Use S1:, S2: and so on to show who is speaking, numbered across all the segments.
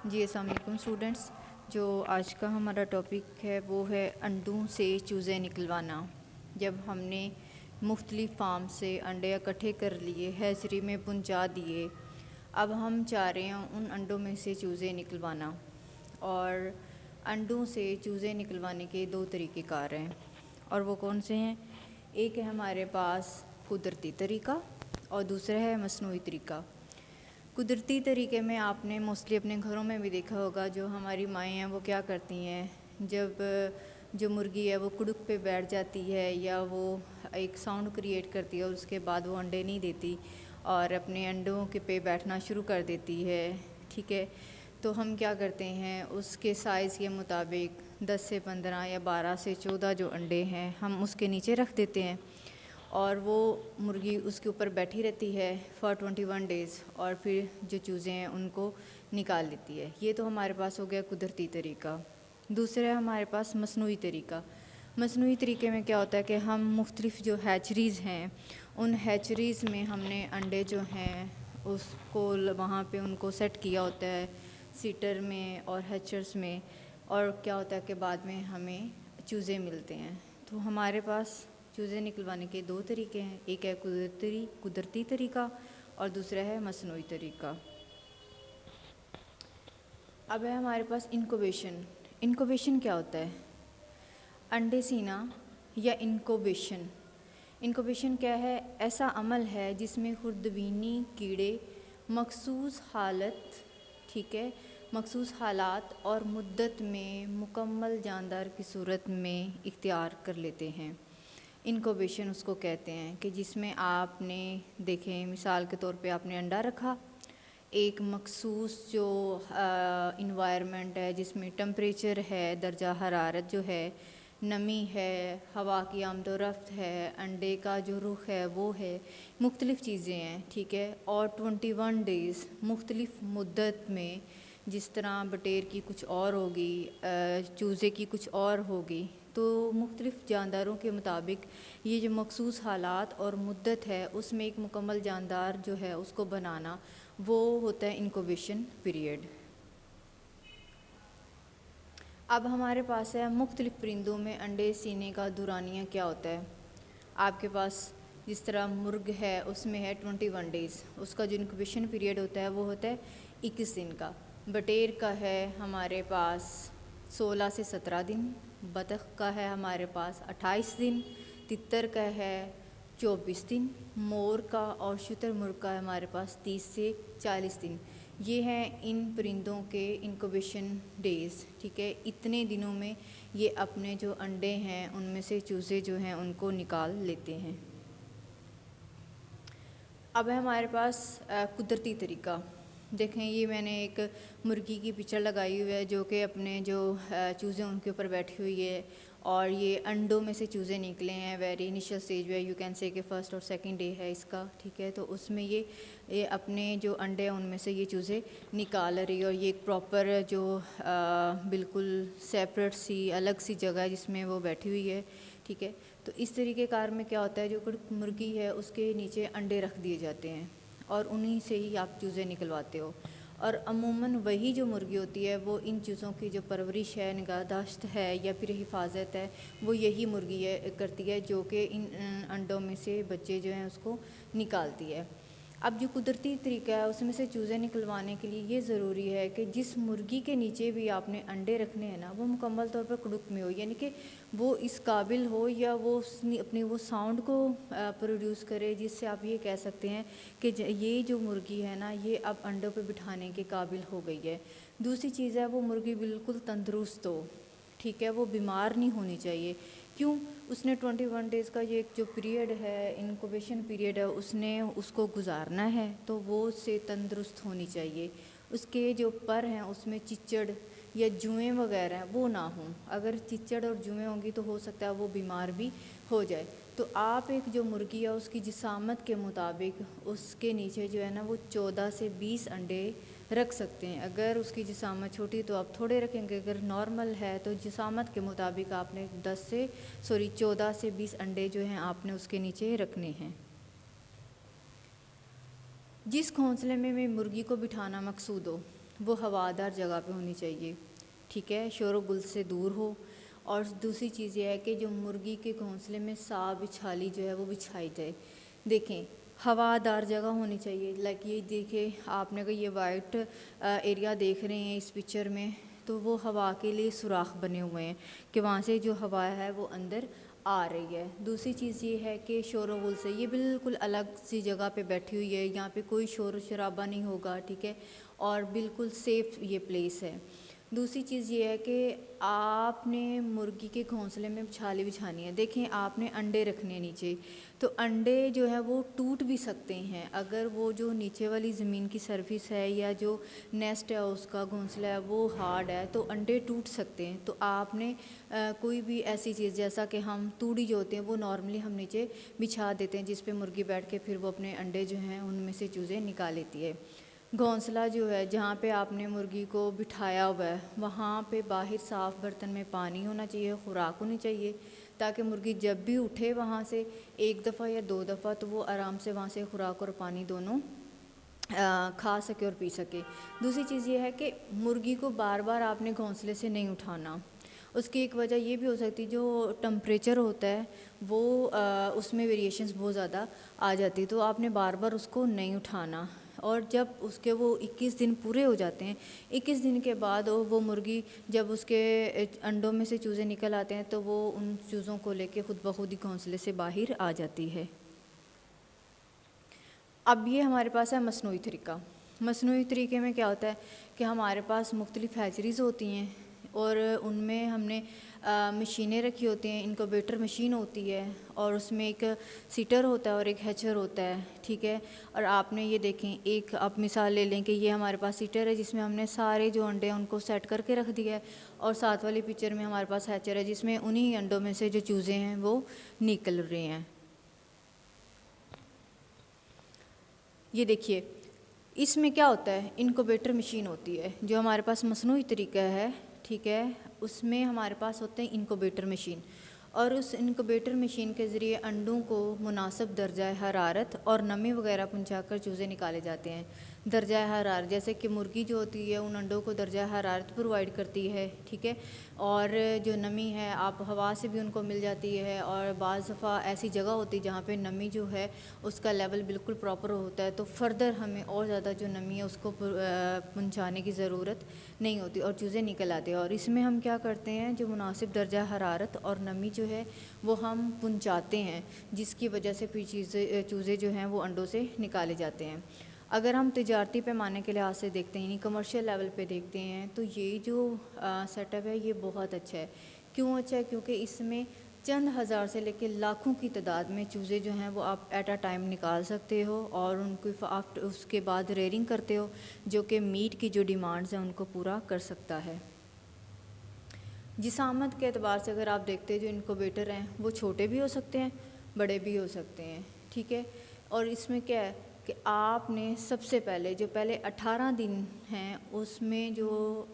S1: جی السلام علیکم اسٹوڈنٹس. جو آج کا ہمارا ٹاپک ہے وہ ہے انڈوں سے چوزے نکلوانا. جب ہم نے مختلف فارم سے انڈے اکٹھے کر لیے، ہیچری میں پہنچا دیے، اب ہم چاہ رہے ہیں ان انڈوں میں سے چوزے نکلوانا. اور انڈوں سے چوزے نکلوانے کے دو طریقہ کار ہیں، اور وہ کون سے ہیں؟ ایک ہے ہمارے پاس قدرتی طریقہ اور دوسرا ہے مصنوعی طریقہ. قدرتی طریقے میں آپ نے موسٹلی اپنے گھروں میں بھی دیکھا ہوگا، جو ہماری مائیں ہیں وہ کیا کرتی ہیں، جب جو مرغی ہے وہ کڑک پہ بیٹھ جاتی ہے یا وہ ایک ساؤنڈ کریٹ کرتی ہے اور اس کے بعد وہ انڈے نہیں دیتی اور اپنے انڈوں کے پہ بیٹھنا شروع کر دیتی ہے. ٹھیک ہے، تو ہم کیا کرتے ہیں، اس کے سائز کے مطابق 10 سے 15 یا 12 سے 14 جو انڈے ہیں ہم اس کے نیچے رکھ دیتے ہیں، اور وہ مرغی اس کے اوپر بیٹھی رہتی ہے فار 21 days، اور پھر جو چوزے ہیں ان کو نکال لیتی ہے. یہ تو ہمارے پاس ہو گیا قدرتی طریقہ. دوسرا ہے ہمارے پاس مصنوعی طریقہ. مصنوعی طریقے میں کیا ہوتا ہے کہ ہم مختلف جو ہیچریز ہیں ان ہیچریز میں ہم نے انڈے جو ہیں اس کو وہاں پہ ان کو سیٹ کیا ہوتا ہے سیٹر میں اور ہیچرز میں، اور کیا ہوتا ہے کہ بعد میں ہمیں چوزے ملتے ہیں. تو ہمارے پاس چوزے نکلوانے کے دو طریقے ہیں، ایک ہے قدرتی طریقہ اور دوسرا ہے مصنوعی طریقہ. اب ہے ہمارے پاس انکوبیشن. انکوبیشن کیا ہوتا ہے؟ انڈے سینا یا انکوبیشن. انکوبیشن کیا ہے؟ ایسا عمل ہے جس میں خردبینی کیڑے مخصوص حالات اور مدت میں مکمل جاندار کی صورت میں اختیار کر لیتے ہیں. انکوبیشن اس کو کہتے ہیں کہ جس میں آپ نے دیکھیں، مثال کے طور پہ آپ نے انڈا رکھا، ایک مخصوص جو انوائرمنٹ ہے جس میں ٹمپریچر ہے، درجہ حرارت جو ہے، نمی ہے، ہوا کی آمد و رفت ہے، انڈے کا جو رخ ہے وہ ہے، مختلف چیزیں ہیں. ٹھیک ہے، اور 21 days مختلف مدت میں، جس طرح بٹیر کی کچھ اور ہوگی، چوزے کی کچھ اور ہوگی، تو مختلف جانداروں کے مطابق یہ جو مخصوص حالات اور مدت ہے اس میں ایک مکمل جاندار جو ہے اس کو بنانا، وہ ہوتا ہے انکوبیشن پیریڈ. اب ہمارے پاس ہے مختلف پرندوں میں انڈے سینے کا دورانیہ کیا ہوتا ہے. آپ کے پاس جس طرح مرغ ہے اس میں ہے 21 days، اس کا جو انکوبیشن پیریڈ ہوتا ہے وہ ہوتا ہے 21 دن کا. بٹیر کا ہے ہمارے پاس 16 سے 17 دن، بطخ کا ہے ہمارے پاس 28 دن، تتر کا ہے 24 دن، مور کا اور شتر مرغ کا ہے ہمارے پاس 30 سے 40 دن. یہ ہیں ان پرندوں کے انکوبیشن ڈیز. ٹھیک ہے، اتنے دنوں میں یہ اپنے جو انڈے ہیں ان میں سے چوزے جو ہیں ان کو نکال لیتے ہیں. اب ہے ہمارے پاس قدرتی طریقہ. دیکھیں، یہ میں نے ایک مرغی کی پکچر لگائی ہوئی ہے جو کہ اپنے جو چوزے ان کے اوپر بیٹھی ہوئی ہے، اور یہ انڈوں میں سے چوزے نکلے ہیں. ویری انیشیل اسٹیج ہے، یو کین سے کہ فرسٹ اور سیکنڈ ڈے ہے اس کا. ٹھیک ہے، تو اس میں یہ اپنے جو انڈے ہیں ان میں سے یہ چوزے نکال رہی ہے، اور یہ ایک پراپر جو بالکل سیپریٹ سی الگ سی جگہ ہے جس میں وہ بیٹھی ہوئی ہے. ٹھیک ہے، تو اس طریقے کار میں کیا ہوتا ہے، جو مرغی ہے اس کے نیچے انڈے رکھ دیے جاتے ہیں اور انہی سے ہی آپ چوزے نکلواتے ہو. اور عموماً وہی جو مرغی ہوتی ہے وہ ان چیزوں کی جو پرورش ہے، نگہداشت ہے یا پھر حفاظت ہے، وہ یہی مرغی کرتی ہے جو کہ ان انڈوں میں سے بچے جو ہیں اس کو نکالتی ہے. اب جو قدرتی طریقہ ہے اس میں سے چوزے نکلوانے کے لیے یہ ضروری ہے کہ جس مرغی کے نیچے بھی آپ نے انڈے رکھنے ہیں نا، وہ مکمل طور پر کڑک میں ہو، یعنی کہ وہ اس قابل ہو یا وہ اپنی وہ ساؤنڈ کو پروڈیوس کرے جس سے آپ یہ کہہ سکتے ہیں کہ یہ جو مرغی ہے نا یہ اب انڈوں پہ بٹھانے کے قابل ہو گئی ہے. دوسری چیز ہے وہ مرغی بالکل تندرست ہو. ٹھیک ہے، وہ بیمار نہیں ہونی چاہیے. کیوں؟ اس نے 21 days کا یہ جو پیریڈ ہے، انکوبیشن پیریڈ ہے، اس نے اس کو گزارنا ہے، تو وہ اس سے تندرست ہونی چاہیے. اس کے جو پر ہیں اس میں چچڑ یا جوئیں وغیرہ ہیں وہ نہ ہوں. اگر چچڑ اور جوئیں ہوں گی تو ہو سکتا ہے وہ بیمار بھی ہو جائے. تو آپ ایک جو مرغی ہے اس کی جسامت کے مطابق اس کے نیچے جو ہے نا وہ 14 سے 20 انڈے رکھ سکتے ہیں. اگر اس کی جسامت چھوٹی تو آپ تھوڑے رکھیں گے، اگر نارمل ہے تو جسامت کے مطابق آپ نے 14 سے 20 انڈے جو ہیں آپ نے اس کے نیچے رکھنے ہیں. جس گھونسلے میں مرغی کو بٹھانا مقصود ہو، وہ ہوادار جگہ پہ ہونی چاہیے، ٹھیک ہے، شور و گل سے دور ہو. اور دوسری چیز یہ ہے کہ جو مرغی کے گھونسلے میں سا بچھالی جو ہے وہ بچھائی جائے. دیکھیں ہوادار جگہ ہونی چاہیے. لائک یہ دیکھیں آپ نے اگر یہ وائٹ ایریا دیکھ رہے ہیں اس پکچر میں، تو وہ ہوا کے لیے سوراخ بنے ہوئے ہیں کہ وہاں سے جو ہوا ہے وہ اندر آ رہی ہے. دوسری چیز یہ ہے کہ شور و غل سے یہ بالکل الگ سی جگہ پہ بیٹھی ہوئی ہے، یہاں پہ کوئی شور و شرابہ نہیں ہوگا، ٹھیک ہے، اور بالکل سیف یہ پلیس ہے. دوسری چیز یہ ہے کہ آپ نے مرغی کے گھونسلے میں چھالی بچھانی ہے. دیکھیں آپ نے انڈے رکھنے نیچے، تو انڈے جو ہے وہ ٹوٹ بھی سکتے ہیں اگر وہ جو نیچے والی زمین کی سرفیس ہے یا جو نیسٹ ہے اس کا گھونسلہ ہے وہ ہارڈ ہے تو انڈے ٹوٹ سکتے ہیں. تو آپ نے کوئی بھی ایسی چیز جیسا کہ ہم توڑی جو ہوتے ہیں وہ نارملی ہم نیچے بچھا دیتے ہیں جس پہ مرغی بیٹھ کے پھر وہ اپنے انڈے جو ہیں ان میں سے چوزیں نکال لیتی ہے. گھونسلہ جو ہے جہاں پہ آپ نے مرغی کو بٹھایا ہوا ہے وہاں پہ باہر صاف برتن میں پانی ہونا چاہیے، خوراک ہونی چاہیے، تاکہ مرغی جب بھی اٹھے وہاں سے 1 دفعہ یا 2 دفعہ تو وہ آرام سے وہاں سے خوراک اور پانی دونوں کھا سکے اور پی سکے. دوسری چیز یہ ہے کہ مرغی کو بار بار آپ نے گھونسلے سے نہیں اٹھانا. اس کی ایک وجہ یہ بھی ہو سکتی جو ٹمپریچر ہوتا ہے وہ اس میں ویریشنز بہت زیادہ آ جاتی، تو آپ نے بار بار اس کو نہیں اٹھانا. اور جب اس کے وہ 21 دن پورے ہو جاتے ہیں، 21 دن کے بعد وہ مرغی جب اس کے انڈوں میں سے چوزے نکل آتے ہیں تو وہ ان چوزوں کو لے کے خود بخود ہی گھونسلے سے باہر آ جاتی ہے. اب یہ ہمارے پاس ہے مصنوعی طریقہ. مصنوعی طریقے میں کیا ہوتا ہے کہ ہمارے پاس مختلف ہیچریز ہوتی ہیں اور ان میں ہم نے مشینیں رکھی ہوتی ہیں. انکوبیٹر مشین ہوتی ہے اور اس میں ایک سیٹر ہوتا ہے اور ایک ہیچر ہوتا ہے، ٹھیک ہے. اور آپ نے یہ دیکھیں ایک آپ مثال لے لیں کہ یہ ہمارے پاس سیٹر ہے جس میں ہم نے سارے جو انڈے ہیں ان کو سیٹ کر کے رکھ دیا ہے، اور ساتھ والی پکچر میں ہمارے پاس ہیچر ہے جس میں انہی انڈوں میں سے جو چوزے ہیں وہ نکل رہے ہیں. یہ دیکھیے اس میں کیا ہوتا ہے، انکوبیٹر مشین ہوتی ہے جو ہمارے پاس مصنوعی طریقہ ہے، ٹھیک ہے. اس میں ہمارے پاس ہوتے ہیں انکوبیٹر مشین، اور اس انکوبیٹر مشین کے ذریعے انڈوں کو مناسب درجہ حرارت اور نمی وغیرہ پہنچا کر چوزے نکالے جاتے ہیں. درجہ حرارت جیسے کہ مرغی جو ہوتی ہے ان انڈوں کو درجہ حرارت پرووائڈ کرتی ہے، ٹھیک ہے. اور جو نمی ہے آپ ہوا سے بھی ان کو مل جاتی ہے، اور بعض دفعہ ایسی جگہ ہوتی ہے جہاں پہ نمی جو ہے اس کا لیول بالکل پراپر ہوتا ہے تو فردر ہمیں اور زیادہ جو نمی ہے اس کو پہنچانے کی ضرورت نہیں ہوتی اور چوزے نکل آتے ہیں. اور اس میں ہم کیا کرتے ہیں، جو مناسب درجہ حرارت اور نمی جو ہے وہ ہم پہنچاتے ہیں جس کی وجہ سے پھر چوزے جو ہیں وہ انڈوں سے نکالے جاتے ہیں. اگر ہم تجارتی پیمانے کے لحاظ سے دیکھتے ہیں، یعنی کمرشل لیول پہ دیکھتے ہیں، تو یہ جو سیٹ اپ ہے یہ بہت اچھا ہے. کیوں اچھا ہے؟ کیونکہ اس میں چند ہزار سے لے کے لاکھوں کی تعداد میں چوزے جو ہیں وہ آپ ایٹ اے ٹائم نکال سکتے ہو، اور ان کو اس کے بعد ریئرنگ کرتے ہو جو کہ میٹ کی جو ڈیمانڈز ہیں ان کو پورا کر سکتا ہے. جسامت کے اعتبار سے اگر آپ دیکھتے ہیں جو انکوبیٹر ہیں وہ چھوٹے بھی ہو سکتے ہیں، بڑے بھی ہو سکتے ہیں، ٹھیک ہے. اور اس میں کیا ہے کہ آپ نے سب سے پہلے جو پہلے 18 دن ہیں اس میں جو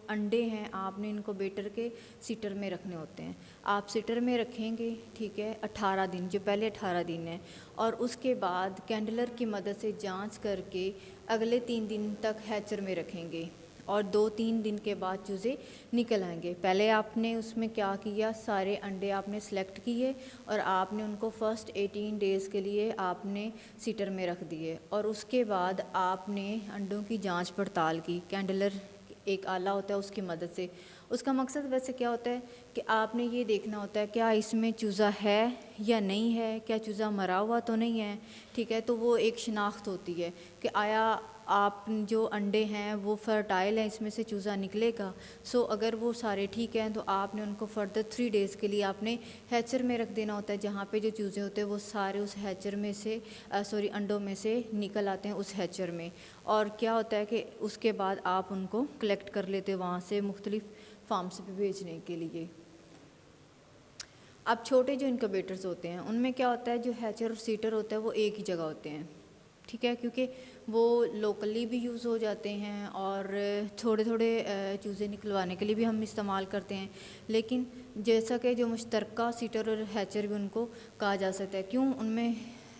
S1: انڈے ہیں آپ نے انکوبیٹر کے سیٹر میں رکھنے ہوتے ہیں. آپ سیٹر میں رکھیں گے، ٹھیک ہے، 18 دن، جو پہلے 18 دن ہیں، اور اس کے بعد کینڈلر کی مدد سے جانچ کر کے اگلے 3 دن تک ہیچر میں رکھیں گے، اور 2-3 دن کے بعد چوزے نکل آئیں گے. پہلے آپ نے اس میں کیا کیا، سارے انڈے آپ نے سلیکٹ کیے اور آپ نے ان کو فرسٹ 18 ڈیز کے لیے آپ نے سیٹر میں رکھ دیے، اور اس کے بعد آپ نے انڈوں کی جانچ پڑتال کی. کینڈلر ایک آلہ ہوتا ہے اس کی مدد سے. اس کا مقصد ویسے کیا ہوتا ہے کہ آپ نے یہ دیکھنا ہوتا ہے کیا اس میں چوزہ ہے یا نہیں ہے، کیا چوزہ مرا ہوا تو نہیں ہے، ٹھیک ہے. تو وہ ایک شناخت ہوتی ہے کہ آیا آپ جو انڈے ہیں وہ فرٹائل ہیں، اس میں سے چوزہ نکلے گا. اگر وہ سارے ٹھیک ہیں تو آپ نے ان کو فردر 3 ڈیز کے لیے آپ نے ہیچر میں رکھ دینا ہوتا ہے، جہاں پہ جو چوزے ہوتے ہیں وہ سارے اس ہیچر میں سے انڈوں میں سے نکل آتے ہیں اس ہیچر میں. اور کیا ہوتا ہے کہ اس کے بعد آپ ان کو کلیکٹ کر لیتے وہاں سے مختلف فارمز پہ بھیجنے کے لیے. اب چھوٹے جو انکوبیٹرز ہوتے ہیں ان میں کیا ہوتا ہے، جو ہیچر اور سیٹر ہوتا ہے وہ ایک ہی جگہ ہوتے ہیں، ٹھیک ہے، کیونکہ وہ لوکلی بھی یوز ہو جاتے ہیں اور تھوڑے تھوڑے چوزے نکلوانے کے لیے بھی ہم استعمال کرتے ہیں. لیکن جیسا کہ جو مشترکہ سیٹر اور ہیچر بھی ان کو کہا جا سکتا ہے. کیوں؟ ان میں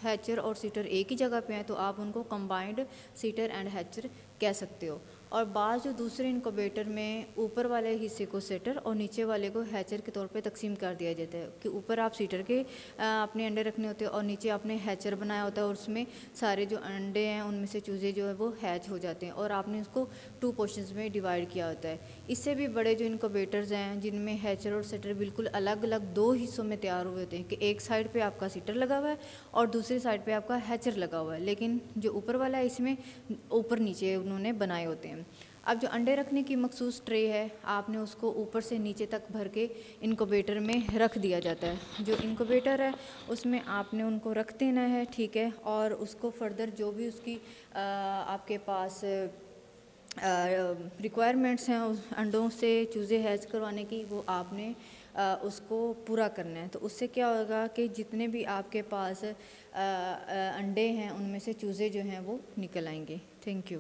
S1: ہیچر اور سیٹر ایک ہی جگہ پہ ہیں تو آپ ان کو کمبائنڈ سیٹر اینڈ ہیچر کہہ سکتے ہو. اور بعض جو دوسرے انکوبیٹر میں اوپر والے حصے کو سیٹر اور نیچے والے کو ہیچر کے طور پہ تقسیم کر دیا جاتا ہے کہ اوپر آپ سیٹر کے اپنے انڈے رکھنے ہوتے ہیں اور نیچے آپ نے ہیچر بنایا ہوتا ہے اور اس میں سارے جو انڈے ہیں ان میں سے چوزے جو ہے وہ ہیچ ہو جاتے ہیں اور آپ نے اس کو 2 پورشنز میں ڈیوائڈ کیا ہوتا ہے۔ اس سے بھی بڑے جو انکوبیٹرز ہیں جن میں ہیچر اور سیٹر بالکل الگ الگ 2 حصوں میں تیار ہوئے ہوتے ہیں کہ ایک سائڈ پہ آپ کا سیٹر لگا ہوا ہے اور دوسری سائڈ پہ آپ کا ہیچر لگا ہوا ہے، لیکن جو اوپر والا ہے اس میں اوپر نیچے انہوں نے بنائے ہوتے ہیں۔ اب جو انڈے رکھنے کی مخصوص ٹرے ہے آپ نے اس کو اوپر سے نیچے تک بھر کے انکوبیٹر میں رکھ دیا جاتا ہے۔ جو انکوبیٹر ہے اس میں آپ نے ان کو رکھ دینا ہے، ٹھیک ہے، اور اس کو فردر جو بھی اس کی آپ کے پاس ریکوائرمنٹس ہیں اس انڈوں سے چوزے ہیچ کروانے کی، وہ آپ نے اس کو پورا کرنا ہے۔ تو اس سے کیا ہوگا کہ جتنے بھی آپ کے پاس انڈے ہیں ان میں سے چوزے جو ہیں وہ نکل آئیں گے۔ Thank you.